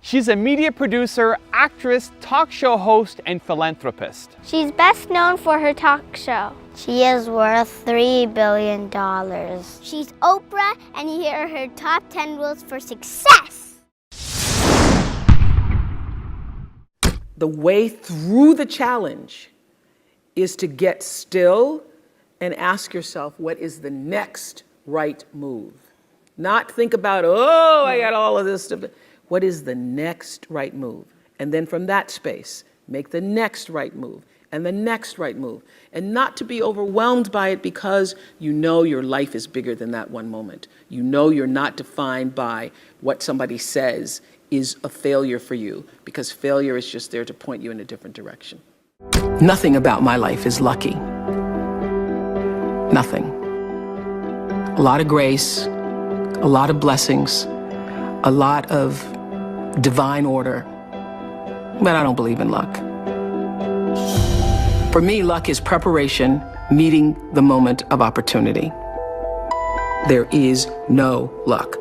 She's a media producer, actress, talk show host, and philanthropist. She's best known for her talk show. She is worth $3 billion. She's Oprah, and here are her top 10 rules for success. The way through the challenge is to get still and ask yourself, what is the next right move? Not think about, oh, I got all of this stuff. What is the next right move? And then from that space, make the next right move and the next right move. And not to be overwhelmed by it because you know your life is bigger than that one moment. You know you're not defined by what somebody says is a failure for you, because failure is just there to point you in a different direction. Nothing about my life is lucky. Nothing. A lot of grace, a lot of blessings, a lot of divine order, but I don't believe in luck. For me, luck is preparation, meeting the moment of opportunity. There is no luck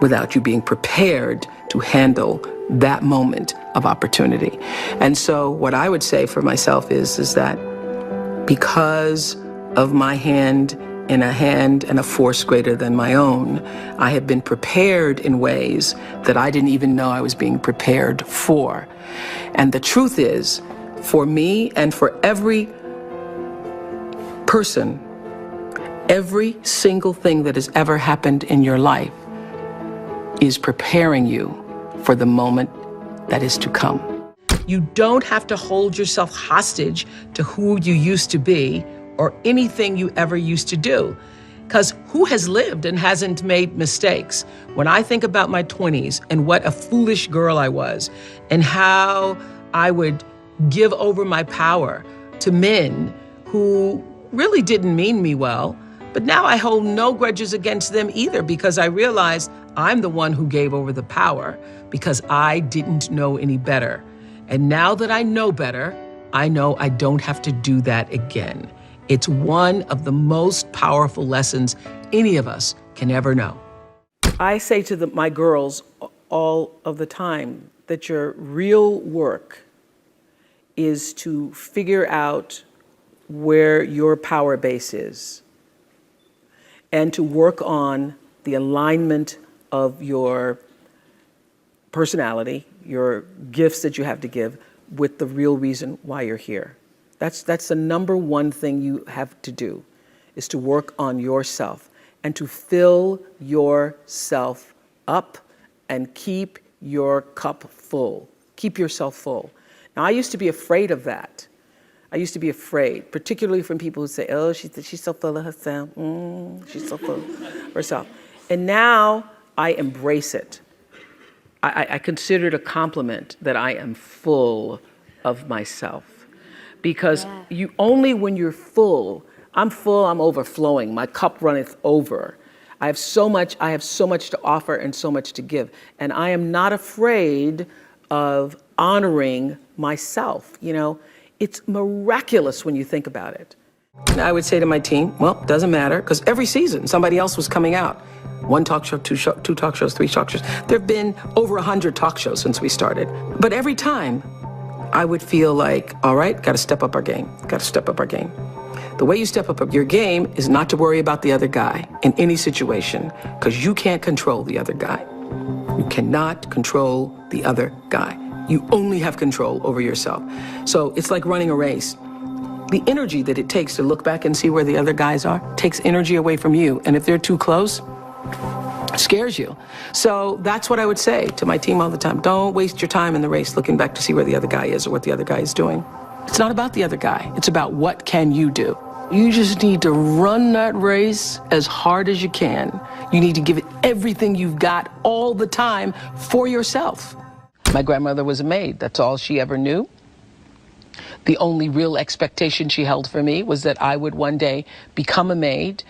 without you being prepared to handle that moment of opportunity. And so what I would say for myself is that because of my hand and a force greater than my own, I have been prepared in ways that I didn't even know I was being prepared for. And the truth is, for me and for every person, every single thing that has ever happened in your life is preparing you for the moment that is to come. You don't have to hold yourself hostage to who you used to be or anything you ever used to do. Because who has lived and hasn't made mistakes? When I think about my 20s and what a foolish girl I was and how I would give over my power to men who really didn't mean me well, but now I hold no grudges against them either, because I realized I'm the one who gave over the power because I didn't know any better. And now that I know better, I know I don't have to do that again. It's one of the most powerful lessons any of us can ever know. I say to my girls all of the time that your real work is to figure out where your power base is and to work on the alignment of your personality, your gifts that you have to give, with the real reason why you're here. That's the number one thing you have to do, is to work on yourself and to fill yourself up and keep your cup full. Keep yourself full. Now, I used to be afraid of that. I used to be afraid, particularly from people who say, oh, she's so full of herself. She's so full of herself. And now I embrace it. I consider it a compliment that I am full of myself. Because you only when you're full, I'm full, I'm overflowing, my cup runneth over. I have so much to offer and so much to give. And I am not afraid of honoring myself. You know, it's miraculous when you think about it. I would say to my team, well, it doesn't matter, because every season somebody else was coming out. One talk show, two talk shows, three talk shows. There have been over 100 talk shows since we started. But every time, I would feel like, all right, got to step up our game, got to step up our game. The way you step up your game is not to worry about the other guy in any situation, because you can't control the other guy. You cannot control the other guy. You only have control over yourself. So it's like running a race. The energy that it takes to look back and see where the other guys are takes energy away from you. And if they're too close, it scares you. So that's what I would say to my team all the time. Don't waste your time in the race looking back to see where the other guy is or what the other guy is doing. It's not about the other guy. It's about what can you do. You just need to run that race as hard as you can. You need to give it everything you've got all the time for yourself. My grandmother was a maid. That's all she ever knew. The only real expectation she held for me was that I would one day become a maid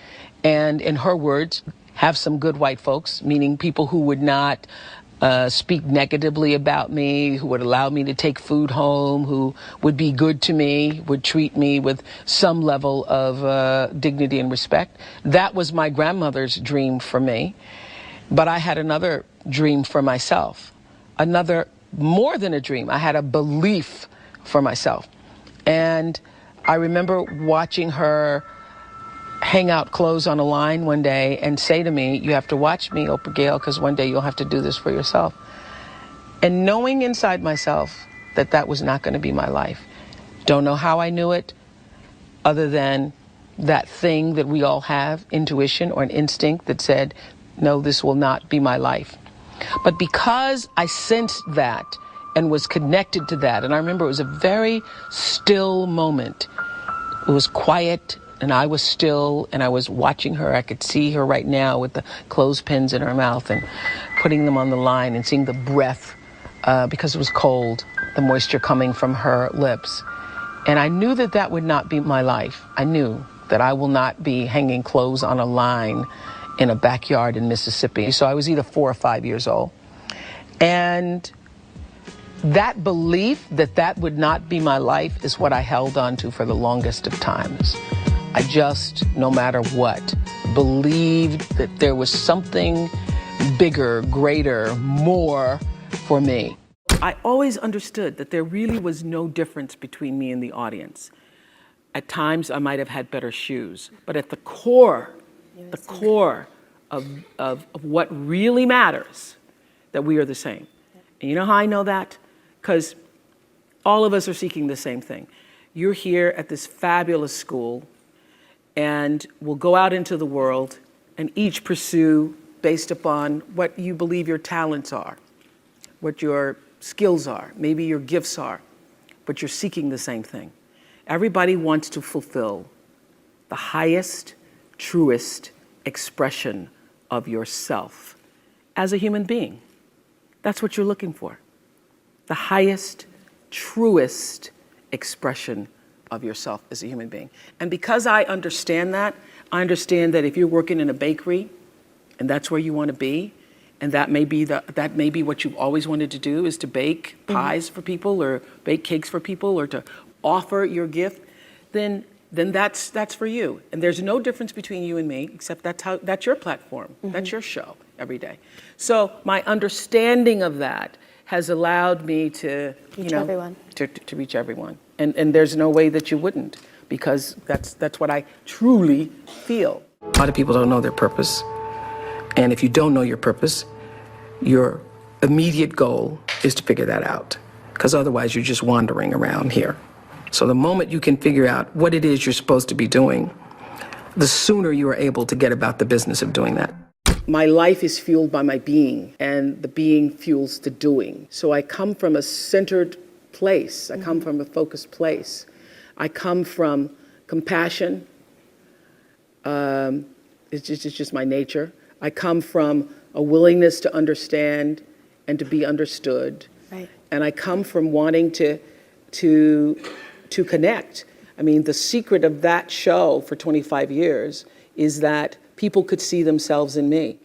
and, in her words, have some good white folks, meaning people who would not speak negatively about me, who would allow me to take food home, who would be good to me, would treat me with some level of dignity and respect. That was my grandmother's dream for me. But I had another dream for myself. another, more than a dream. I had a belief for myself. And I remember watching her hang out clothes on a line one day and say to me, "You have to watch me, Oprah Gail, because one day you'll have to do this for yourself." And knowing inside myself that that was not going to be my life. Don't know how I knew it, other than that thing that we all have, intuition or an instinct that said, no, this will not be my life. But because I sensed that and was connected to that, and I remember it was a very still moment. It was quiet, and I was still, and I was watching her. I could see her right now with the clothespins in her mouth and putting them on the line and seeing the breath, because it was cold, the moisture coming from her lips. And I knew that that would not be my life. I knew that I will not be hanging clothes on a line in a backyard in Mississippi. So I was either 4 or 5 years old. And that belief that that would not be my life is what I held on to for the longest of times. I just, no matter what, believed that there was something bigger, greater, more for me. I always understood that there really was no difference between me and the audience. At times, I might have had better shoes, but at the core of what really matters, that we are the same. And you know how I know that? Because all of us are seeking the same thing. You're here at this fabulous school, and we'll go out into the world and each pursue based upon what you believe your talents are, what your skills are, maybe your gifts are, but you're seeking the same thing. Everybody wants to fulfill the highest, truest expression of yourself as a human being. That's what you're looking for. The highest, truest expression of yourself as a human being. And because I understand that if you're working in a bakery and that's where you want to be, and that may be what you've always wanted to do, is to bake pies for people or bake cakes for people or to offer your gift, then that's for you. And there's no difference between you and me, except that's your platform. That's your show every day. So my understanding of that has allowed me to reach everyone. To reach everyone. And there's no way that you wouldn't, because that's what I truly feel. A lot of people don't know their purpose. And if you don't know your purpose, your immediate goal is to figure that out, because otherwise you're just wandering around here. So the moment you can figure out what it is you're supposed to be doing, the sooner you are able to get about the business of doing that. My life is fueled by my being, and the being fuels the doing. So I come from a centered place. I come from a focused place. I come from compassion. It's just my nature. I come from a willingness to understand and to be understood. Right. And I come from wanting to connect. I mean, the secret of that show for 25 years is that people could see themselves in me.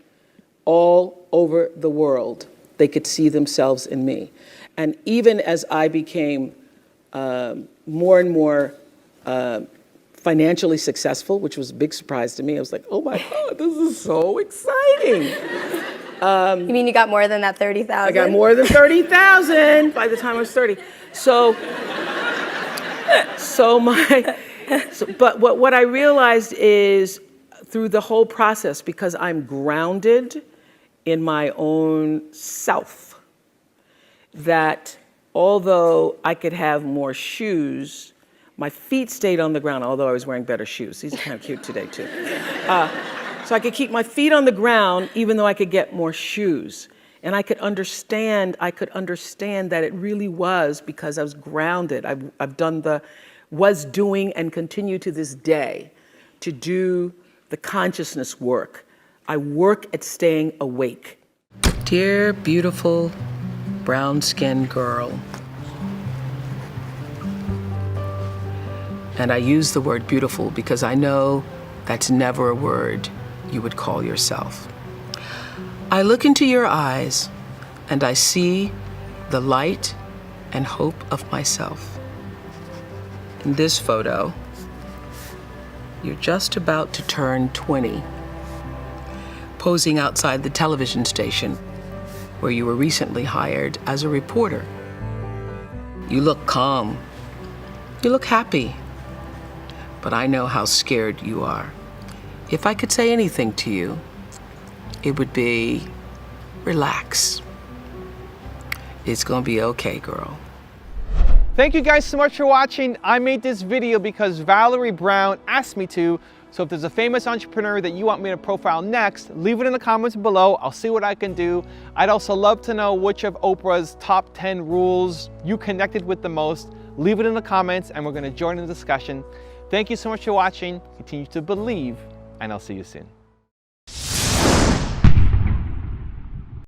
All over the world, they could see themselves in me. And even as I became more and more financially successful, which was a big surprise to me, I was like, oh my God, this is so exciting. You mean you got more than that 30,000? I got more than 30,000 by the time I was 30. But what I realized is, through the whole process, because I'm grounded in my own self, that although I could have more shoes, my feet stayed on the ground, although I was wearing better shoes. These are kind of cute today, too. So I could keep my feet on the ground, even though I could get more shoes. And I could understand that it really was because I was grounded. Was doing and continue to this day to do the consciousness work. I work at staying awake. Dear, beautiful, brown-skinned girl. And I use the word beautiful because I know that's never a word you would call yourself. I look into your eyes and I see the light and hope of myself. In this photo, you're just about to turn 20, posing outside the television station where you were recently hired as a reporter. You look calm. You look happy. But I know how scared you are. If I could say anything to you, it would be, relax. It's gonna be okay, girl. Thank you guys so much for watching. I made this video because Valerie Brown asked me to. So if there's a famous entrepreneur that you want me to profile next, leave it in the comments below. I'll see what I can do. I'd also love to know which of Oprah's top 10 rules you connected with the most. Leave it in the comments and we're gonna join in the discussion. Thank you so much for watching. Continue to believe, and I'll see you soon.